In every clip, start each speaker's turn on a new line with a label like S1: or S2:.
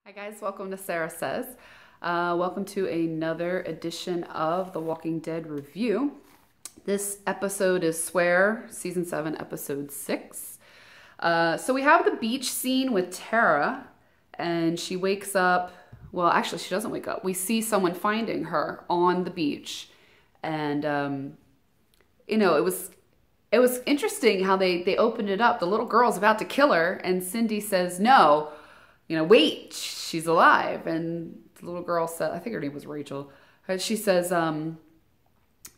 S1: Hi guys, welcome to Sarah Says. Welcome to another edition of the Walking Dead review. This episode is Swear, Season 7, Episode 6. So we have the beach scene with Tara, and she wakes up. Well, actually, she doesn't wake up. We see someone finding her on the beach. And, it was interesting how they opened it up. The little girl's about to kill her, and Cindy says, no. Wait, she's alive. And the little girl said, I think her name was Rachel. She says,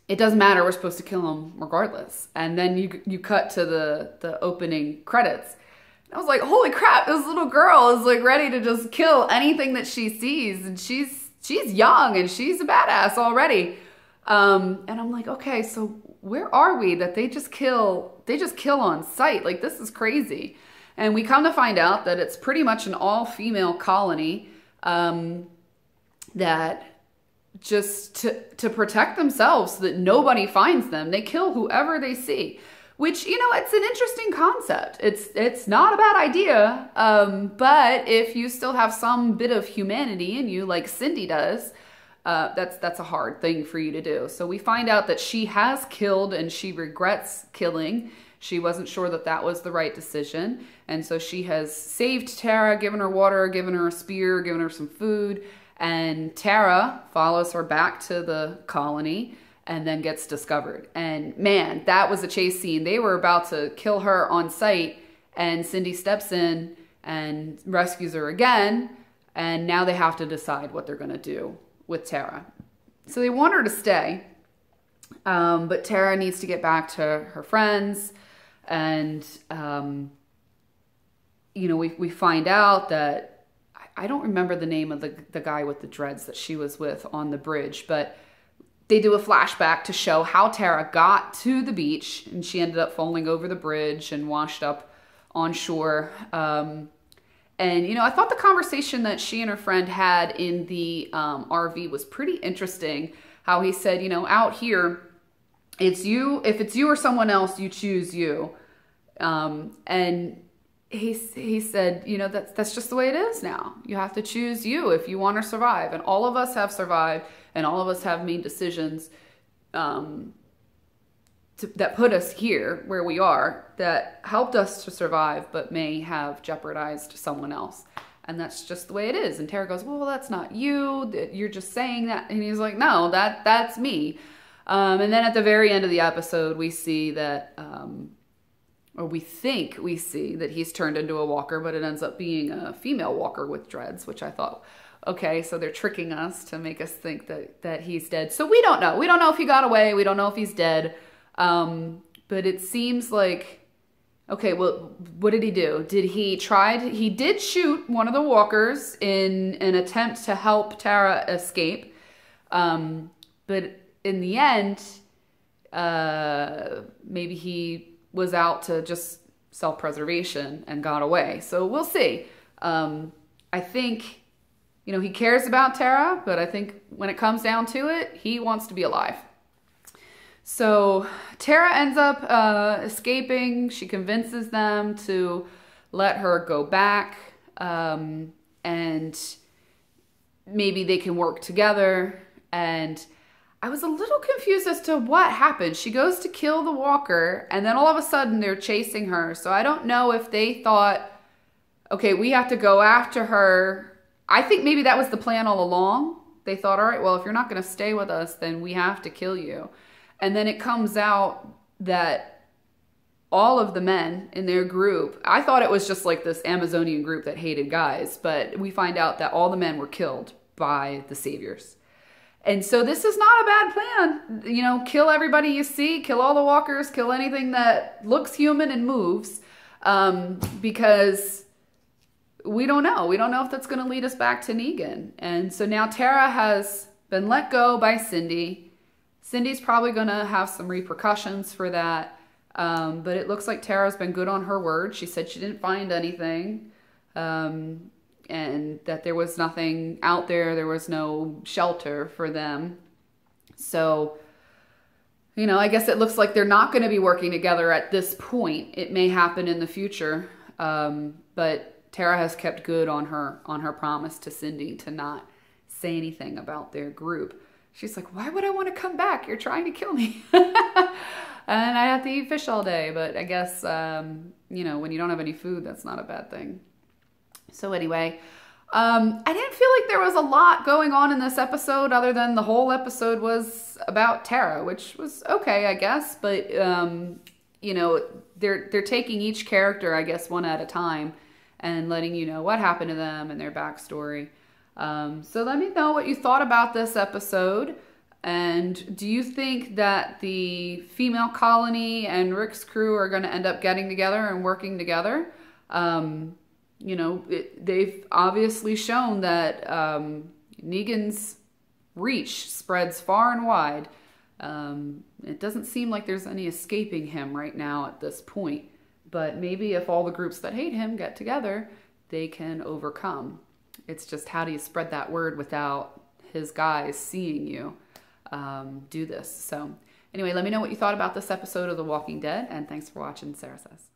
S1: it doesn't matter. We're supposed to kill him regardless. And then you cut to the opening credits. And I was like, holy crap, this little girl is like ready to just kill anything that she sees. And she's young and she's a badass already. And I'm like, okay, so where are we that they just kill on sight? Like, this is crazy. And we come to find out that it's pretty much an all-female colony that just to protect themselves so that nobody finds them, they kill whoever they see. Which, it's an interesting concept. It's not a bad idea, but if you still have some bit of humanity in you, like Cindy does, that's a hard thing for you to do. So we find out that she has killed and she regrets killing. She wasn't sure that that was the right decision. And so she has saved Tara, given her water, given her a spear, given her some food. And Tara follows her back to the colony and then gets discovered. And man, that was a chase scene. They were about to kill her on sight, and Cindy steps in and rescues her again. And now they have to decide what they're going to do with Tara. So they want her to stay, but Tara needs to get back to her friends. And, we find out that, I don't remember the name of the guy with the dreads that she was with on the bridge, but they do a flashback to show how Tara got to the beach, and she ended up falling over the bridge and washed up on shore. And, I thought the conversation that she and her friend had in the RV was pretty interesting. How he said, out here, it's you. If it's you or someone else, you choose you. And he said, that's just the way it is now. You have to choose you if you want to survive. And all of us have survived, and all of us have made decisions that put us here where we are, that helped us to survive, but may have jeopardized someone else. And that's just the way it is. And Tara goes, well, that's not you. You're just saying that. And he's like, no, that's me. And then at the very end of the episode, we see that, or we think we see that he's turned into a walker, but it ends up being a female walker with dreads, which I thought, okay, so they're tricking us to make us think that he's dead. So we don't know. We don't know if he got away. We don't know if he's dead. But it seems like, okay, well, what did he do? He did shoot one of the walkers in an attempt to help Tara escape. But in the end, maybe he was out to just self-preservation and got away. So we'll see. I think, he cares about Tara, but I think when it comes down to it, he wants to be alive. So Tara ends up escaping. She convinces them to let her go back, and maybe they can work together. And I was a little confused as to what happened. She goes to kill the walker, and then all of a sudden they're chasing her. So I don't know if they thought, okay, we have to go after her. I think maybe that was the plan all along. They thought, all right, well, if you're not going to stay with us, then we have to kill you. And then it comes out that all of the men in their group, I thought it was just like this Amazonian group that hated guys, but we find out that all the men were killed by the saviors. And so this is not a bad plan. Kill everybody you see, kill all the walkers, kill anything that looks human and moves, because we don't know. We don't know if that's going to lead us back to Negan. And so now Tara has been let go by Cindy. Cindy's probably going to have some repercussions for that. But it looks like Tara's been good on her word. She said she didn't find anything. And that there was nothing out there. There was no shelter for them. So, I guess it looks like they're not going to be working together at this point. It may happen in the future. But Tara has kept good on her promise to Cindy to not say anything about their group. She's like, why would I want to come back? You're trying to kill me. And I have to eat fish all day. But I guess, you know, when you don't have any food, that's not a bad thing. So anyway, I didn't feel like there was a lot going on in this episode other than the whole episode was about Tara, which was okay, I guess. But, you know, they're taking each character, I guess, one at a time and letting you know what happened to them and their backstory. So let me know what you thought about this episode. And do you think that the female colony and Rick's crew are going to end up getting together and working together? You know, they've obviously shown that Negan's reach spreads far and wide. It doesn't seem like there's any escaping him right now at this point. But maybe if all the groups that hate him get together, they can overcome. It's just, how do you spread that word without his guys seeing you do this? So anyway, let me know what you thought about this episode of The Walking Dead, and thanks for watching. Sarah Says.